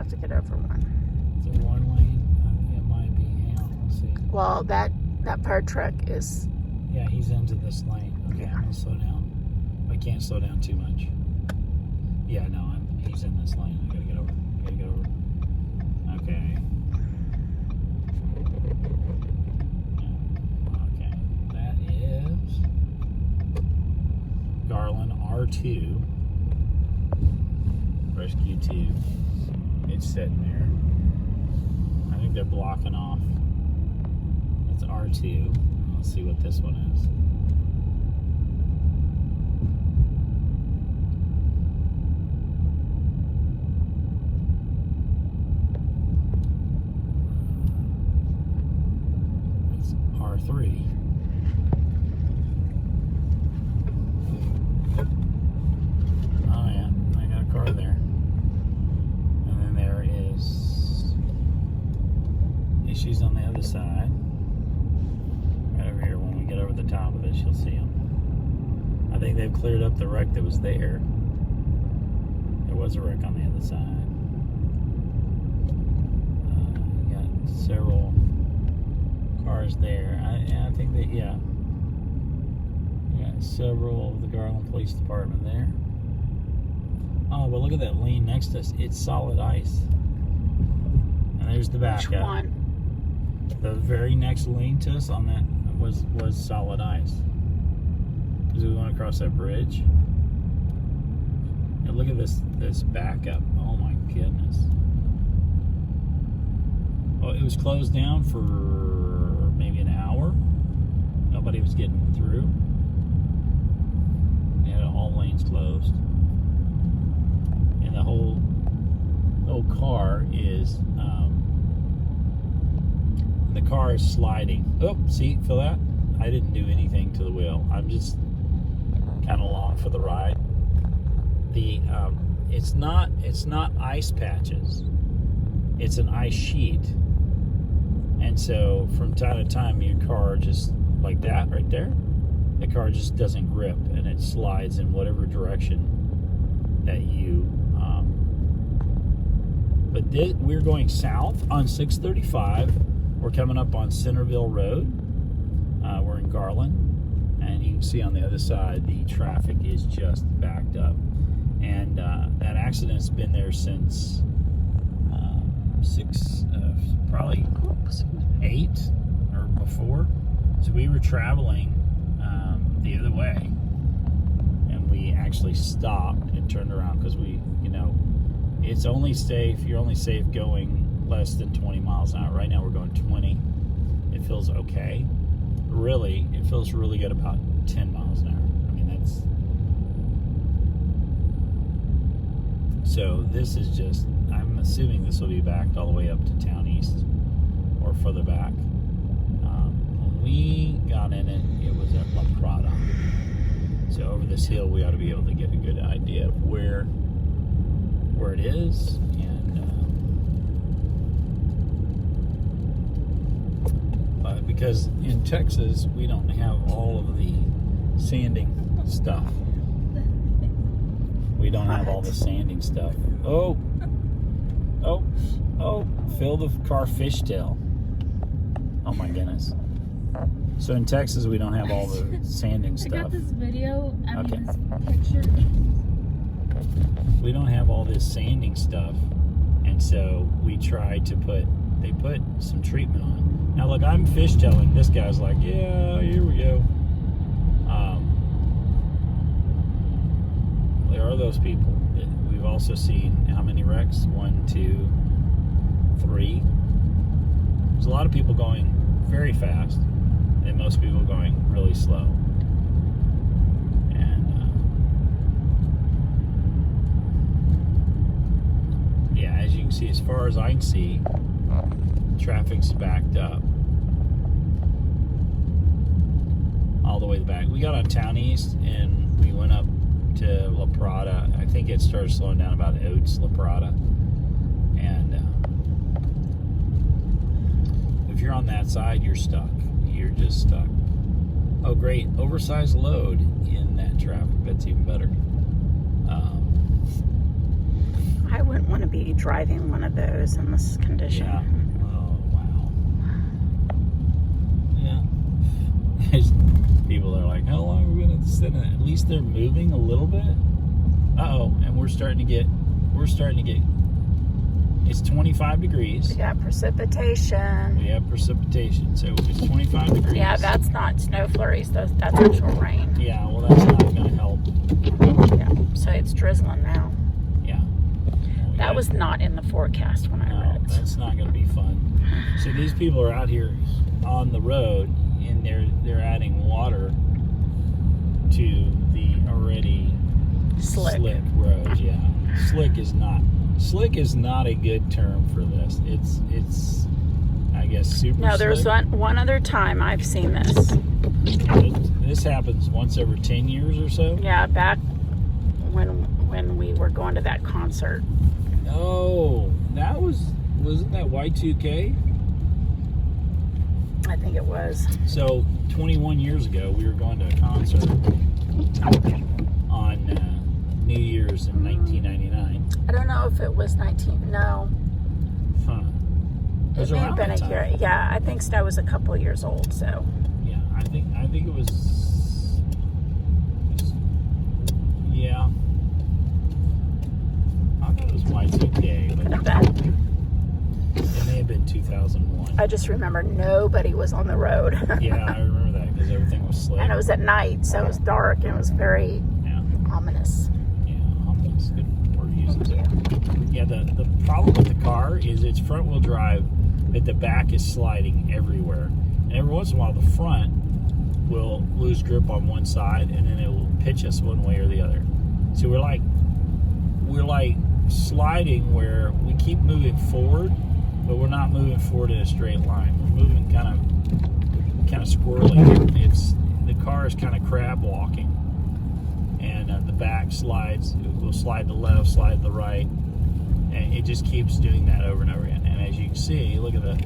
have to get over one. Is it one lane? It might be. Hang on, let's see. Well, that fire truck is... Yeah, he's into this lane. Okay, Yeah. I'm gonna slow down. I can't slow down too much. Yeah, no, he's in this lane. I gotta get over. Okay. Okay, that is Garland R2. Rescue 2. It's sitting there. I think they're blocking off. That's R2. Let's see what this one is. It's R3. Oh yeah, I got a car there. And then there is issues on the other side. Right over here. When we get over the top of it, you'll see them. I think they've cleared up the wreck that was there. There was a wreck on the other side. You got several cars there. I think that, yeah. You got several of the Garland Police Department there. Oh, but look at that lane next to us. It's solid ice. And there's the backup. Which one? The very next lane to us on that was solid ice. Because we went across that bridge. And look at this backup. Oh my goodness. Well, it was closed down for maybe an hour. Nobody was getting through. They had all lanes closed. And the whole car is sliding. Oh, see, feel that? I didn't do anything to the wheel. I'm just kind of along for the ride. It's not ice patches. It's an ice sheet. And so from time to time your car just like that right there, the car just doesn't grip and it slides in whatever direction that you but we're going south on 635. We're coming up on Centerville Road. We're in Garland, and you can see on the other side the traffic is just backed up. And that accident's been there since probably 8 or before. So we were traveling the other way, and we actually stopped and turned around because it's only safe. You're only safe going less than 20 miles an hour. Right now we're going 20. It feels okay. Really, it feels really good about 10 miles an hour. I mean, so this is just, I'm assuming this will be backed all the way up to Town East or further back. When we got in it, it was at La Prada. So over this hill, we ought to be able to get a good idea of where it is. And because in Texas, we don't have all of the sanding stuff. We don't have all the sanding stuff. Oh, fill the car fishtail. Oh my goodness. So in Texas, we don't have all the sanding stuff. I got this video, Okay. this picture. We don't have all this sanding stuff, and so we tried to they put some treatment on it. Now look, I'm fishtailing. This guy's like, yeah, here we go. There are those people. We've also seen how many wrecks? 1, 2, 3. There's a lot of people going very fast, and most people going really slow. And yeah, as you can see, as far as I can see, traffic's backed up all the way back. We got on Town East and we went up to La Prada. I think it started slowing down about Oates, La Prada. And if you're on that side, you're stuck. You're just stuck. Oh, great. Oversized load in that traffic. That's even better. I wouldn't want to be driving one of those in this condition. Yeah. Oh, wow. Yeah. There's people that are like, how long are we going to sit in it? At least they're moving a little bit. Uh-oh. And we're starting to get, it's 25 degrees. We got precipitation. We have precipitation. So it's 25 degrees. Yeah, that's not snow flurries. That's actual rain. Yeah, well, that's not going to help. Yeah, so it's drizzling now. Yeah. That was not in the forecast when I read it. That's not going to be fun. So these people are out here on the road, and they're adding water to the already slick roads. Yeah, slick is not a good term for this. It's I guess super. No, there's slick. one other time I've seen this. This happens once every 10 years or so. Yeah, back when we were going to that concert. Oh, wasn't that Y2K? I think it was. So 21 years ago, we were going to a concert on New Year's in 1999. I don't know if it was 19. No, Huh. it may have been a year. Yeah, I think Snow was a couple of years old. So Yeah, I think it was. Yeah. I thought it was Y2K, could have but been. it may have been 2001. I just remember nobody was on the road. Yeah, I remember that because everything was slick. And it was at night, so it was dark and it was very ominous. Yeah, almost good word using. Yeah. Yeah, the problem with the car is it's front wheel drive, but the back is sliding everywhere. And every once in a while, the front will lose grip on one side, and then it will pitch us one way or the other. So we're like sliding where we keep moving forward, but we're not moving forward in a straight line. We're moving kind of squirrely. The car is kind of crab walking, and the back slides. It will slide to the left, slide to the right, and it just keeps doing that over and over again. And as you can see, look at the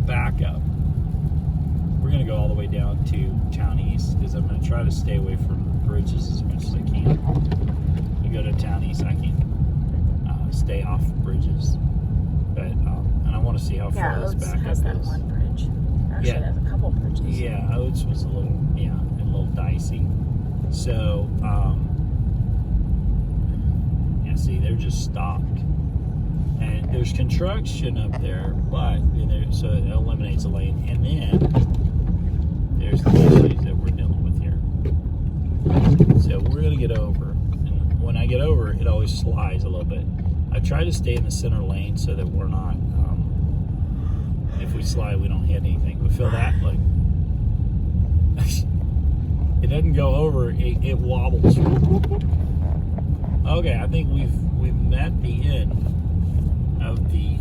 backup. We're gonna go all the way down to Town East because I'm gonna try to stay away from bridges as much as I can. We go to Town East, I can stay off bridges, but and I want to see how far this Oates backup has that is. one bridge. Actually, it has a couple bridges. Yeah, Oates was a little dicey. So, see, they're just stopped. And there's construction up there, but so it eliminates a lane. And then there's the issues that we're dealing with here. So we're going to get over. And when I get over, it always slides a little bit. I try to stay in the center lane so that we're not, if we slide, we don't hit anything. But feel that? Like, it doesn't go over, it wobbles. Okay, I think we've met the end of the,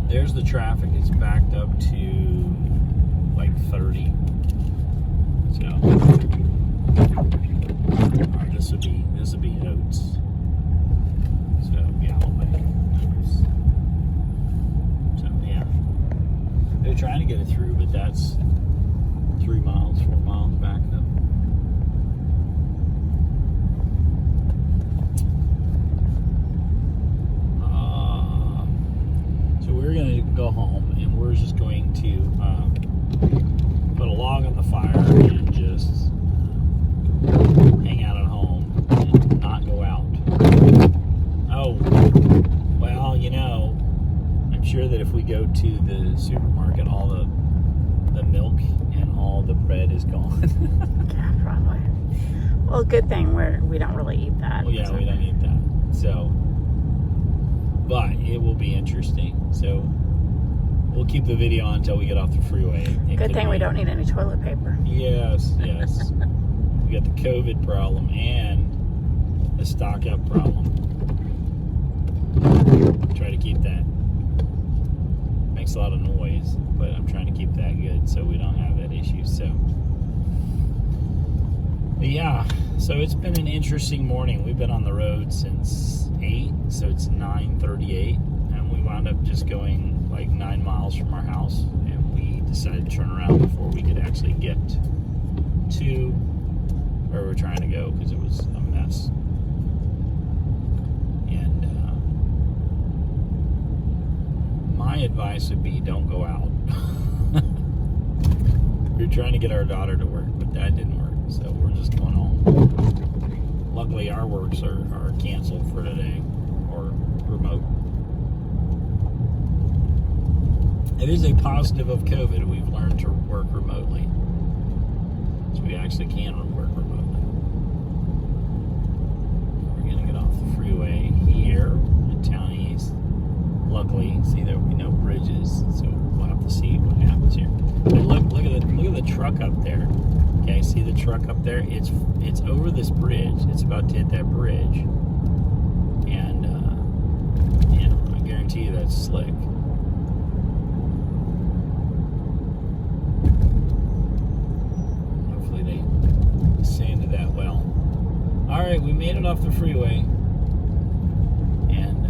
there's the traffic. It's backed up to like 30. So, alright, this would be Oates. So, yeah, I'll make numbers. So, yeah. They're trying to get it through, but that's 3 miles, 4 miles backed up. So we're going to go home, and we're just going to put a log on the fire and just hang out at home and not go out. Oh, well, I'm sure that if we go to the supermarket, all the milk and all the bread is gone. Yeah, probably. Well, good thing we don't really eat that. Well, yeah, we don't eat that. So, but it will be interesting. So, we'll keep the video on until we get off the freeway. Good thing we don't need any toilet paper. Yes. We got the COVID problem and the stock up problem. Try to keep that. Makes a lot of noise, but I'm trying to keep that good so we don't have that issue. So, but yeah, so it's been an interesting morning. We've been on the road since 8, so it's 9:38, and we wound up just going like 9 miles from our house, and we decided to turn around before we could actually get to where we're trying to go because it was a mess. And my advice would be don't go out. We're trying to get our daughter to work, but that didn't work, so we're just going home. Luckily, our works are canceled for today, or remote. It is a positive of COVID. We've learned to work remotely. So we actually can work remotely. We're going to get off the freeway here in Town East. Luckily, see, there will be no bridges, so we'll have to see what happens here. But look at the truck up there. Okay, see the truck up there? It's over this bridge. It's about to hit that bridge, and I guarantee you that's slick. Hopefully they sanded that well. All right, we made it off the freeway, and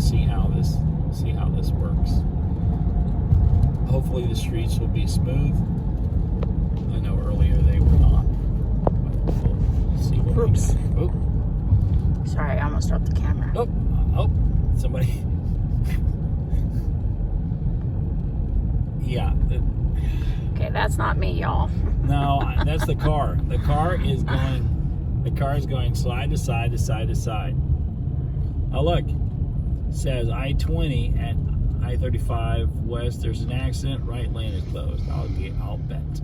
see how this works. Hopefully the streets will be smooth. I know earlier they were not. We'll see what Oops. we got. Oh. Sorry, I almost dropped the camera. Oh, somebody. Yeah. Okay, that's not me, y'all. No, that's the car. The car is going slide to side to side to side. Oh, look. It says I-20 at I-35 West. There's an accident. Right lane is closed. I'll bet.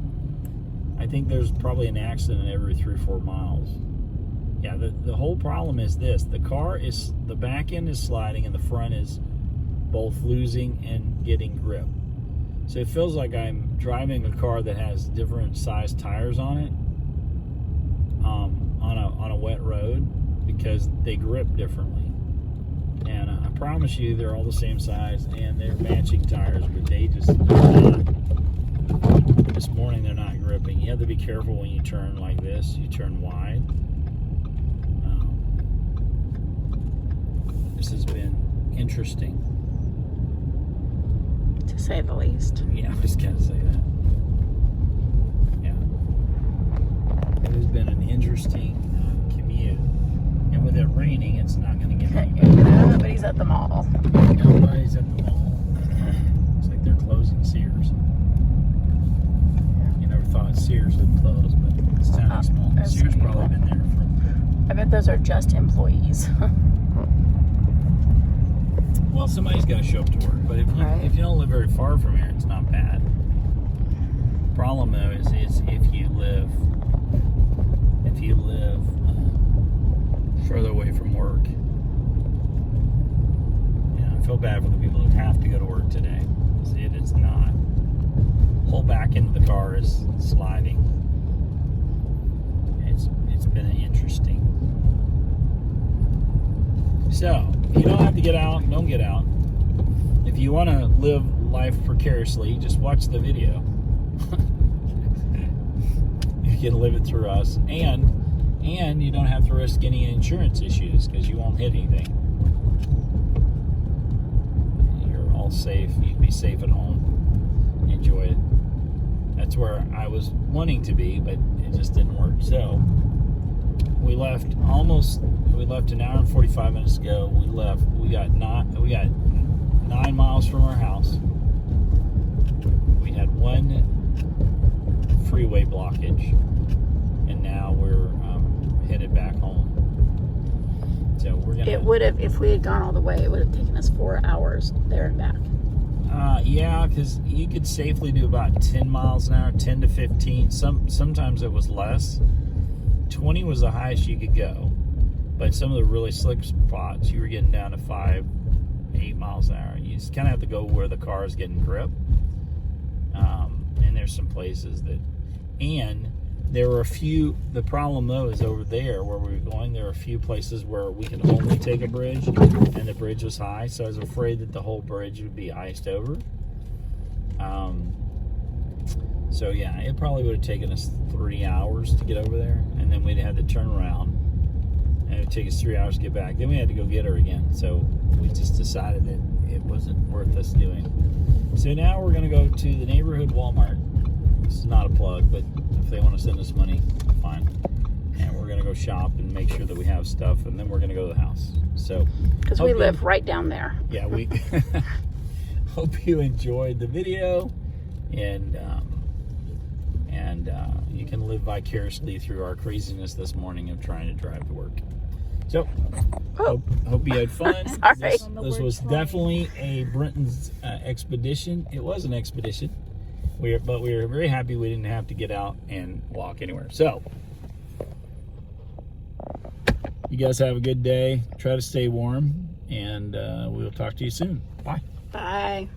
I think there's probably an accident every 3 or 4 miles. Yeah, the whole problem is this. The back end is sliding and the front is both losing and getting grip. So it feels like I'm driving a car that has different size tires on it on a wet road because they grip differently. And I promise you they're all the same size and they're matching tires, but they're not. This morning they're not gripping. You have to be careful when you turn like this. You turn wide. This has been interesting, To say the least. Yeah, I'm just gonna say that. Yeah, it has been an interesting commute, and with it raining, it's not going to get any better. Nobody's at the mall. Nobody's at the mall. Looks like they're closing Sears. You never thought Sears would close, but it's Town East Mall. Sears probably been there for. I bet those are just employees. Well, somebody's got to show up to work, but if you don't live very far from here, it's not bad. Problem though is if you live further away from work. Yeah, I feel bad for the people who have to go to work today. It is not. Whole back end of the car is sliding. It's been interesting. So, if you don't have to get out, don't get out. If you want to live life precariously, just watch the video. You can live it through us. And you don't have to risk any insurance issues because you won't hit anything. You're all safe. You can be safe at home. Enjoy it. That's where I was wanting to be, but it just didn't work. So, we left an hour and 45 minutes ago. We got 9 miles from our house. We had one freeway blockage, and now we're headed back home. So we're gonna. It would have, if we had gone all the way, it would have taken us 4 hours there and back. Yeah, because you could safely do about 10 miles an hour, 10 to 15. Sometimes it was less. 20 was the highest you could go. But some of the really slick spots, you were getting down to 5, 8 miles an hour. You just kind of have to go where the car is getting grip. And there's some places that... And there were a few... The problem, though, is over there where we were going, there were a few places where we could only take a bridge, and the bridge was high, so I was afraid that the whole bridge would be iced over. So, yeah, it probably would have taken us 3 hours to get over there, and then we'd have to turn around. And it would take us 3 hours to get back. Then we had to go get her again. So we just decided that it wasn't worth us doing. So now we're going to go to the neighborhood Walmart. This is not a plug, but If they want to send us money, fine. And we're going to go shop and make sure that we have stuff, and then we're going to go to the house. So, because we live right down there. Yeah, we hope you enjoyed the video, and you can live vicariously through our craziness this morning of trying to drive to work. So, hope you had fun. Sorry. This was definitely a Brenton's expedition. It was an expedition, but we were very happy we didn't have to get out and walk anywhere. So, you guys have a good day. Try to stay warm, and we'll talk to you soon. Bye. Bye.